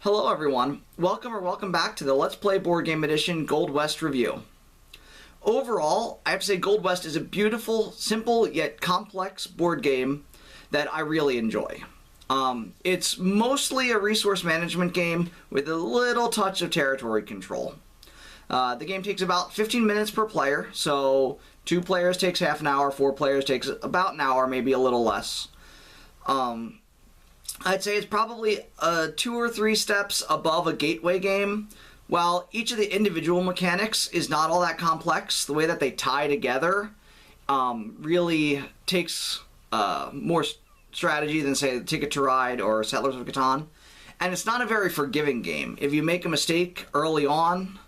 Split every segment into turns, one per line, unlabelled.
Hello everyone, welcome back to the Let's Play Board Game Edition Gold West review. Overall, I have to say Gold West is a beautiful, simple, yet complex board game that I really enjoy. It's mostly a resource management game with a little touch of territory control. The game takes about 15 minutes per player, so 2 players takes half an hour, 4 players takes about an hour, maybe a little less. I'd say it's probably 2 or 3 steps above a gateway game. While each of the individual mechanics is not all that complex, the way that they tie together really takes more strategy than, say, Ticket to Ride or Settlers of Catan. And it's not a very forgiving game. If you make a mistake early on,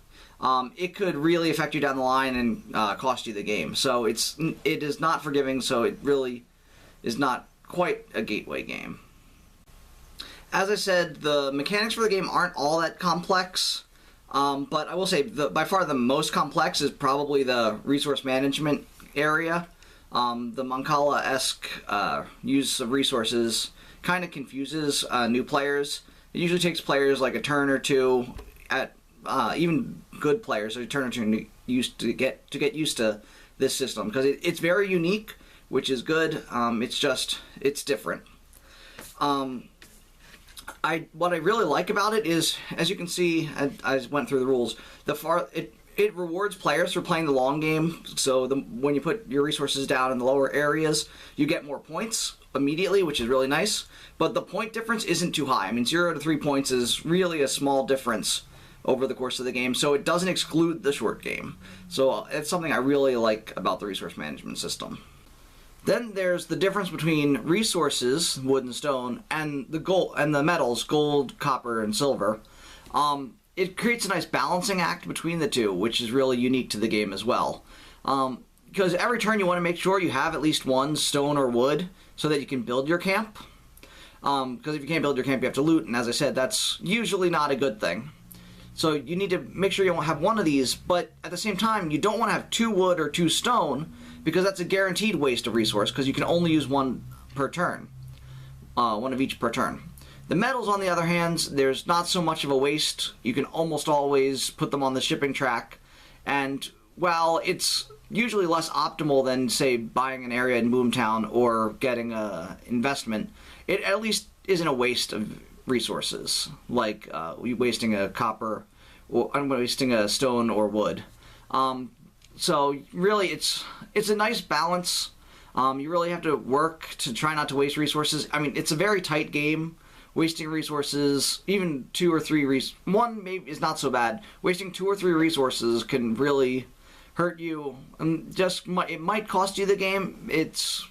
it could really affect you down the line and cost you the game. So it is not forgiving, so it really is not quite a gateway game. As I said, the mechanics for the game aren't all that complex, but I will say by far the most complex is probably the resource management area. The Mancala-esque use of resources kind of confuses new players. It usually takes players like a turn or two, even good players, a turn or two to get used to this system, because it's very unique, which is good. It's different. What I really like about it is, as you can see, I went through the rules, it rewards players for playing the long game. So when you put your resources down in the lower areas, you get more points immediately, which is really nice. But the point difference isn't too high. I mean, 0 to 3 points is really a small difference over the course of the game, so it doesn't exclude the short game. So it's something I really like about the resource management system. Then there's the difference between resources, wood and stone, and the metals, gold, copper, and silver. It creates a nice balancing act between the two, which is really unique to the game as well. Because every turn you want to make sure you have at least one stone or wood so that you can build your camp. Because if you can't build your camp, you have to loot, and as I said, that's usually not a good thing. So you need to make sure you won't have one of these, but at the same time, you don't want to have 2 wood or 2 stone, because that's a guaranteed waste of resource, because you can only use one per turn. One of each per turn. The metals, on the other hand, there's not so much of a waste. You can almost always put them on the shipping track, and while it's usually less optimal than, say, buying an area in Boomtown or getting an investment, it at least isn't a waste of resources, like wasting a copper, or wasting a stone or wood. So really, it's a nice balance. You really have to work to try not to waste resources. I mean, it's a very tight game. Wasting resources, even 2 or 3 one maybe is not so bad. Wasting 2 or 3 resources can really hurt you, and it might cost you the game. It's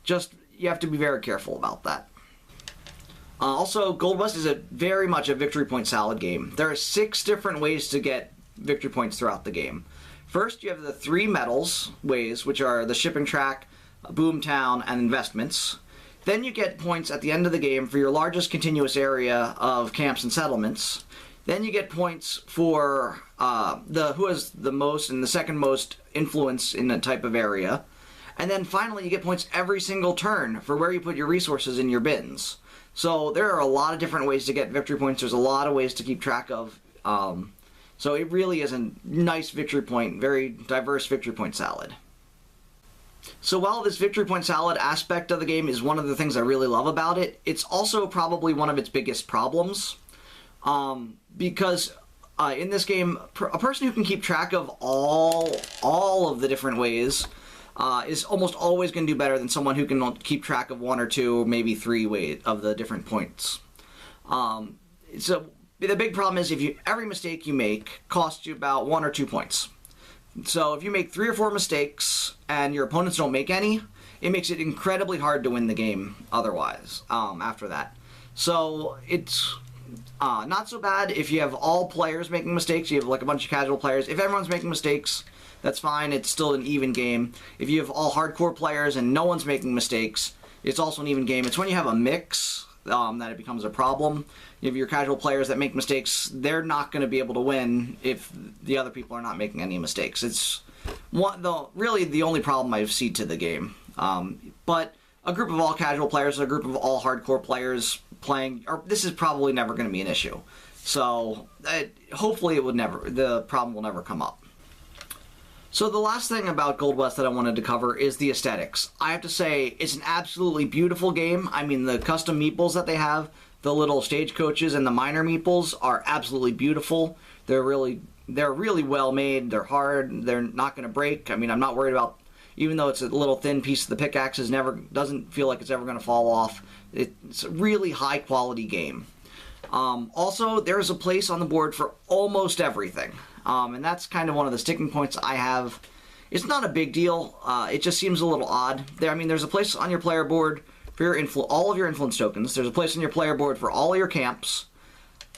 just, you have to be very careful about that. Also, Gold West is very much a victory point salad game. There are 6 different ways to get victory points throughout the game. First, you have the 3 metals ways, which are the shipping track, Boomtown, and investments. Then you get points at the end of the game for your largest continuous area of camps and settlements. Then you get points for who has the most and the second most influence in a type of area. And then finally, you get points every single turn for where you put your resources in your bins. So there are a lot of different ways to get victory points. There's a lot of ways to keep track of. So it really is a nice victory point, very diverse victory point salad. So while this victory point salad aspect of the game is one of the things I really love about it, it's also probably one of its biggest problems. Because in this game, a person who can keep track of all of the different ways is almost always going to do better than someone who can keep track of 1 or 2 or maybe 3 ways of the different points. So the big problem is every mistake you make costs you about 1 or 2 points. So if you make 3 or 4 mistakes and your opponents don't make any, it makes it incredibly hard to win the game otherwise after that. So it's not so bad if you have all players making mistakes. You have like a bunch of casual players. If everyone's making mistakes, that's fine. It's still an even game. If you have all hardcore players and no one's making mistakes, it's also an even game. It's when you have a mix that it becomes a problem. If your casual players that make mistakes, they're not going to be able to win if the other people are not making any mistakes. It's really the only problem I see to the game. But a group of all casual players, a group of all hardcore players playing, or this is probably never going to be an issue. So hopefully the problem will never come up. So the last thing about Gold West that I wanted to cover is the aesthetics. I have to say, it's an absolutely beautiful game. I mean, the custom meeples that they have, the little stagecoaches and the miner meeples are absolutely beautiful. They're really well made. They're hard. They're not going to break. I mean, I'm not worried about, even though it's a little thin piece of the pickaxe, doesn't feel like it's ever going to fall off. It's a really high quality game. Also, there's a place on the board for almost everything. And that's kind of one of the sticking points I have. It's not a big deal. It just seems a little odd. There's a place on your player board for all of your influence tokens. There's a place on your player board for all your camps.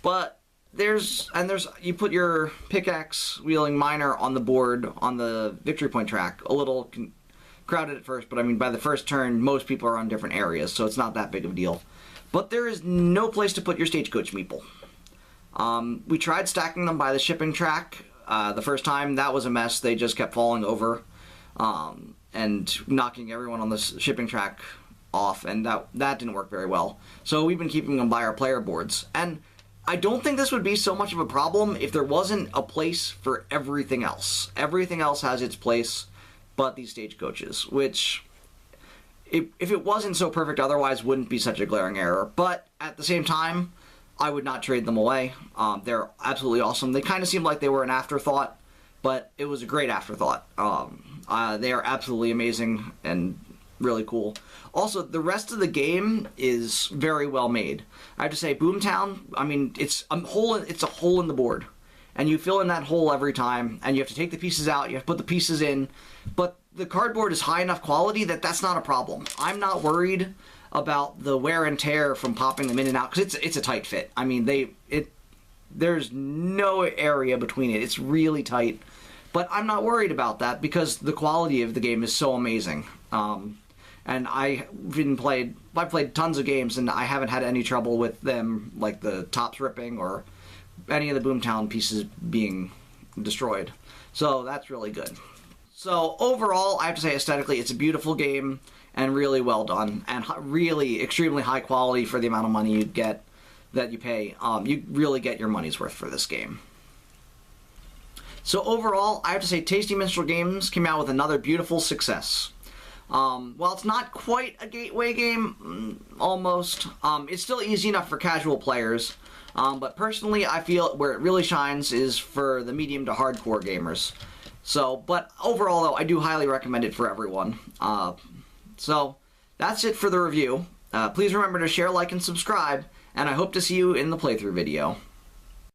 But you put your pickaxe wielding miner on the board on the victory point track. A little crowded at first, but I mean by the first turn most people are on different areas, so it's not that big of a deal. But there is no place to put your stagecoach meeple. We tried stacking them by the shipping track the first time. That was a mess. They just kept falling over and knocking everyone on the shipping track off, and that didn't work very well. So we've been keeping them by our player boards. And I don't think this would be so much of a problem if there wasn't a place for everything else. Everything else has its place but these stagecoaches, which, if it wasn't so perfect otherwise, wouldn't be such a glaring error. But at the same time, I would not trade them away. They're absolutely awesome. They kind of seemed like they were an afterthought, but it was a great afterthought. They are absolutely amazing and really cool. Also, the rest of the game is very well made. I have to say, Boomtown, I mean, it's a hole in the board. And you fill in that hole every time, and you have to take the pieces out, you have to put the pieces in, but the cardboard is high enough quality that that's not a problem. I'm not worried about the wear and tear from popping them in and out, because it's a tight fit. I mean, there's no area between it. It's really tight. But I'm not worried about that because the quality of the game is so amazing. And I've played tons of games, and I haven't had any trouble with them, like the tops ripping or any of the Boomtown pieces being destroyed. So that's really good. So overall, I have to say aesthetically, it's a beautiful game and really well done, and really extremely high quality for the amount of money that you pay. You really get your money's worth for this game. So overall, I have to say Tasty Minstrel Games came out with another beautiful success. While it's not quite a gateway game, almost, it's still easy enough for casual players. But personally, I feel where it really shines is for the medium to hardcore gamers. So, but overall though, I do highly recommend it for everyone. So, that's it for the review. Please remember to share, like, and subscribe, and I hope to see you in the playthrough video.